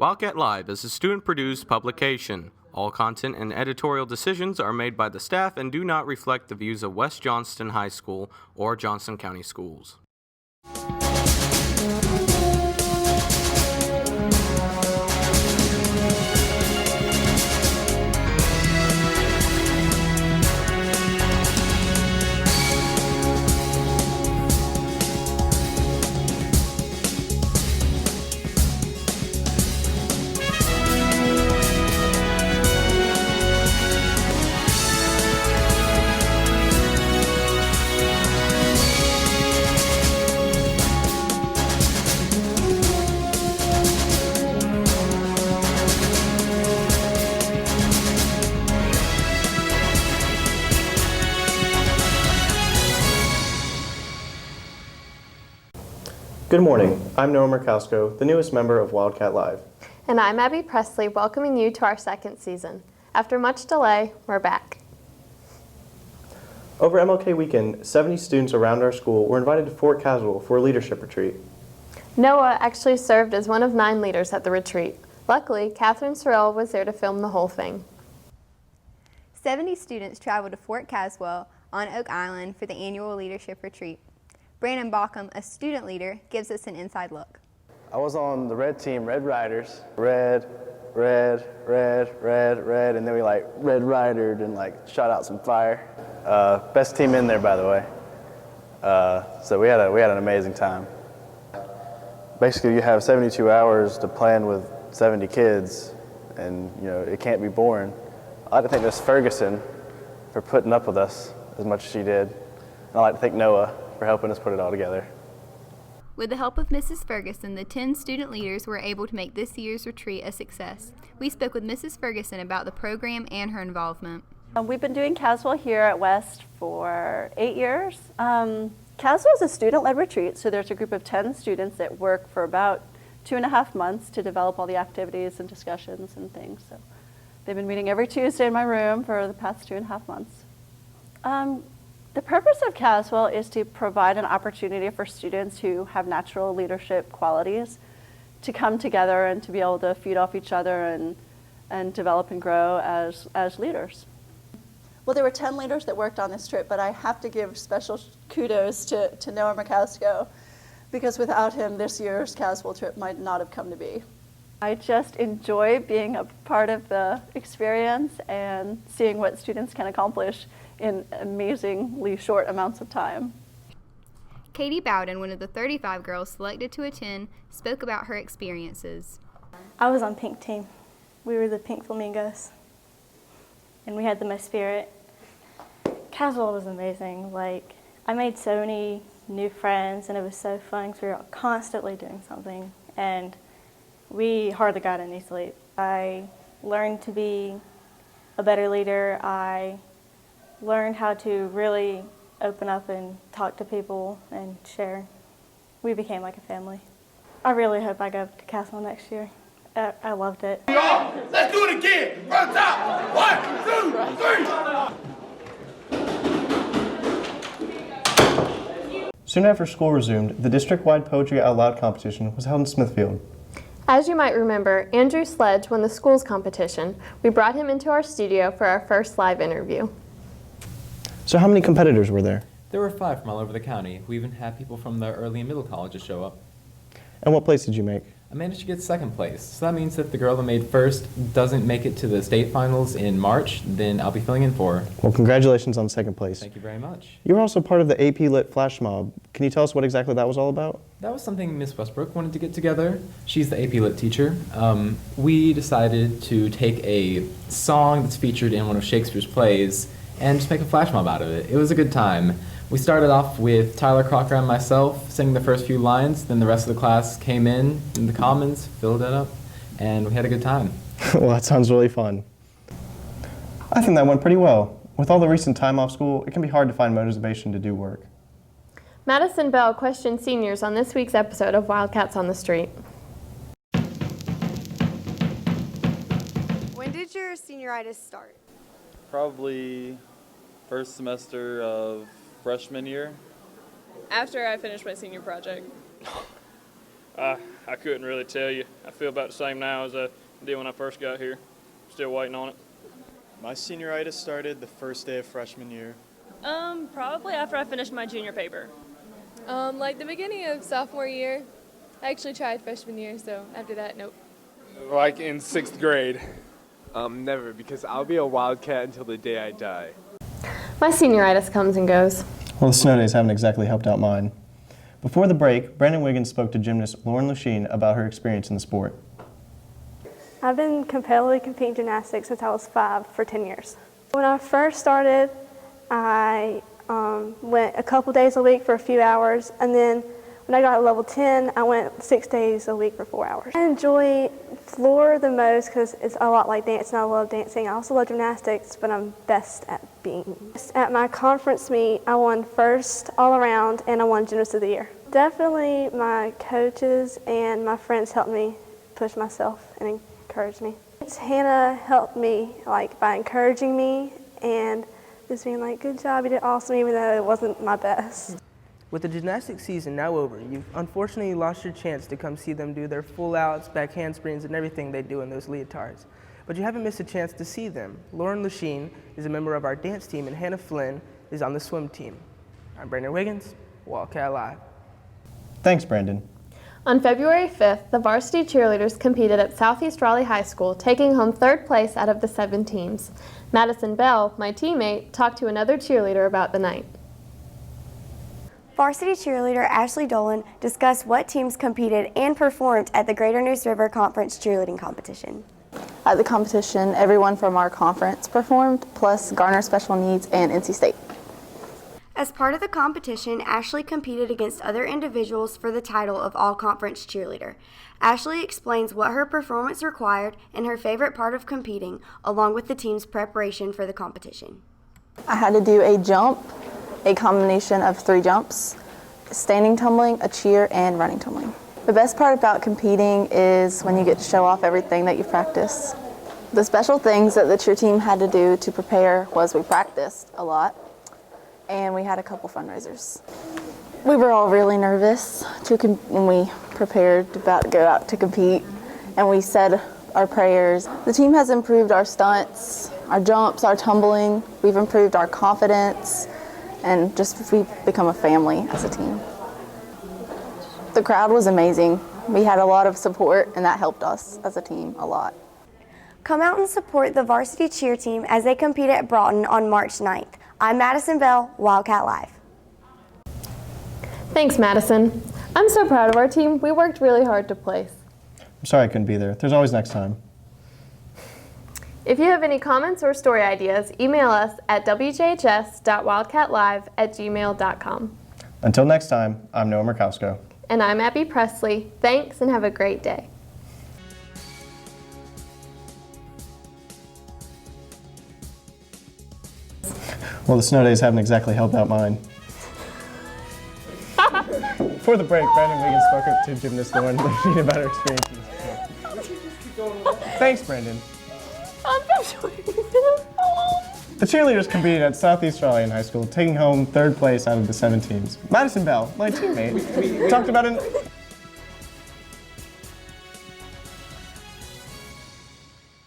Wildcat Live is a student-produced publication. All content and editorial decisions are made by the staff and do not reflect the views of West Johnston High School or Johnston County Schools. Good morning. I'm Noah Murkowsko, the newest member of Wildcat Live. And I'm Abby Presley, welcoming you to our second season. After much delay, we're back. Over MLK weekend, 70 students around our school were invited to Fort Caswell for a leadership retreat. Noah actually served as one of 9 leaders at the retreat. Luckily, Katherine Serrell was there to film the whole thing. 70 students traveled to Fort Caswell on Oak Island for the annual leadership retreat. Brandon Baucom, a student leader, gives us an inside look. I was on the red team, Red Riders. Red, red, red, red, red, and then we Red Ridered and shot out some fire. Best team in there, by the way. So we had an amazing time. Basically, you have 72 hours to plan with 70 kids, and it can't be boring. I'd like to thank Miss Ferguson for putting up with us as much as she did. And I'd like to thank Noah for helping us put it all together. With the help of Mrs. Ferguson, the 10 student leaders were able to make this year's retreat a success. We spoke with Mrs. Ferguson about the program and her involvement. We've been doing Caswell here at West for 8 years. Caswell is a student-led retreat, so there's a group of 10 students that work for about 2.5 months to develop all the activities and discussions and things. So they've been meeting every Tuesday in my room for the past 2.5 months. The purpose of Caswell is to provide an opportunity for students who have natural leadership qualities to come together and to be able to feed off each other and develop and grow as leaders. Well, there were 10 leaders that worked on this trip, but I have to give special kudos to Noah Murkowsko, because without him, this year's Caswell trip might not have come to be. I just enjoy being a part of the experience and seeing what students can accomplish in amazingly short amounts of time. Katie Bowden, one of the 35 girls selected to attend, spoke about her experiences. I was on pink team. We were the Pink Flamingos, and we had the most spirit. Caswell was amazing. I made so many new friends, and it was so fun because we were constantly doing something, and we hardly got any sleep. I learned to be a better leader. I learned how to really open up and talk to people and share. We became like a family. I really hope I go to Caswell next year. I loved it. Let's do it again! From top! 1, 2, 3! Soon after school resumed, the district-wide Poetry Out Loud competition was held in Smithfield. As you might remember, Andrew Sledge won the school's competition. We brought him into our studio for our first live interview. So how many competitors were there? There were 5 from all over the county. We even had people from the early and middle colleges show up. And what place did you make? I managed to get 2nd place. So that means that the girl that made 1st doesn't make it to the state finals in March, then I'll be filling in for her. Well, congratulations on 2nd place. Thank you very much. You were also part of the AP Lit Flash Mob. Can you tell us what exactly that was all about? That was something Miss Westbrook wanted to get together. She's the AP Lit teacher. We decided to take a song that's featured in one of Shakespeare's plays and just make a flash mob out of it. It was a good time. We started off with Tyler Crocker and myself singing the first few lines, then the rest of the class came in the Commons, filled it up, and we had a good time. Well, that sounds really fun. I think that went pretty well. With all the recent time off school, it can be hard to find motivation to do work. Madison Bell questioned seniors on this week's episode of Wildcats on the Street. When did your senioritis start? Probably first semester of freshman year. After I finished my senior project. I couldn't really tell you. I feel about the same now as I did when I first got here. Still waiting on it. My senioritis started the first day of freshman year. Probably after I finished my junior paper. Like the beginning of sophomore year. I actually tried freshman year, so after that, nope. Like in 6th grade. Never, because I'll be a Wildcat until the day I die. My senioritis comes and goes. Well, the snow days haven't exactly helped out mine. Before the break, Brandon Wiggins spoke to gymnast Lauren Lusheen about her experience in the sport. I've been competitively competing gymnastics since I was 5 for 10 years. When I first started, I went a couple days a week for a few hours, and then when I got to level 10, I went 6 days a week for 4 hours. I enjoy floor the most because it's a lot like dancing. I love dancing. I also love gymnastics, but I'm best at being. At my conference meet, I won first all around, and I won Gymnast of the Year. Definitely my coaches and my friends helped me push myself and encourage me. Hannah helped me by encouraging me and just being like, good job, you did awesome, even though it wasn't my best. With the gymnastics season now over, you've unfortunately lost your chance to come see them do their full outs, back handsprings, and everything they do in those leotards. But you haven't missed a chance to see them. Lauren Lusheen is a member of our dance team, and Hannah Flynn is on the swim team. I'm Brandon Wiggins, Wildcat Live. Thanks, Brandon. On February 5th, the varsity cheerleaders competed at Southeast Raleigh High School, taking home 3rd place out of the 7 teams. Madison Bell, my teammate, talked to another cheerleader about the night. Varsity cheerleader Ashley Dolan discussed what teams competed and performed at the Greater Neuse River Conference cheerleading competition. At the competition, everyone from our conference performed, plus Garner Special Needs and NC State. As part of the competition, Ashley competed against other individuals for the title of All-Conference Cheerleader. Ashley explains what her performance required and her favorite part of competing, along with the team's preparation for the competition. I had to do a jump, a combination of 3 jumps, standing tumbling, a cheer, and running tumbling. The best part about competing is when you get to show off everything that you practice. The special things that the cheer team had to do to prepare was we practiced a lot, and we had a couple fundraisers. We were all really nervous when we prepared about to go out to compete, and we said our prayers. The team has improved our stunts, our jumps, our tumbling. We've improved our confidence, and we've become a family as a team. The crowd was amazing. We had a lot of support, and that helped us as a team a lot. Come out and support the varsity cheer team as they compete at Broughton on March 9th. I'm Madison Bell, Wildcat Live. Thanks, Madison. I'm so proud of our team. We worked really hard to place. I'm sorry I couldn't be there. There's always next time. If you have any comments or story ideas, email us at wjhs.wildcatlive@gmail.com. Until next time, I'm Noah Murkowsko. And I'm Abby Presley. Thanks and have a great day. Well, the snow days haven't exactly helped out mine. Before the break, Brandon Wiggins spoke up to gymnast Lauren Lusheen about her experience in the sport. Thanks, Brandon. The cheerleaders competed at Southeast Raleigh High School, taking home 3rd place out of the 7 teams. Madison Bell, my teammate, talked about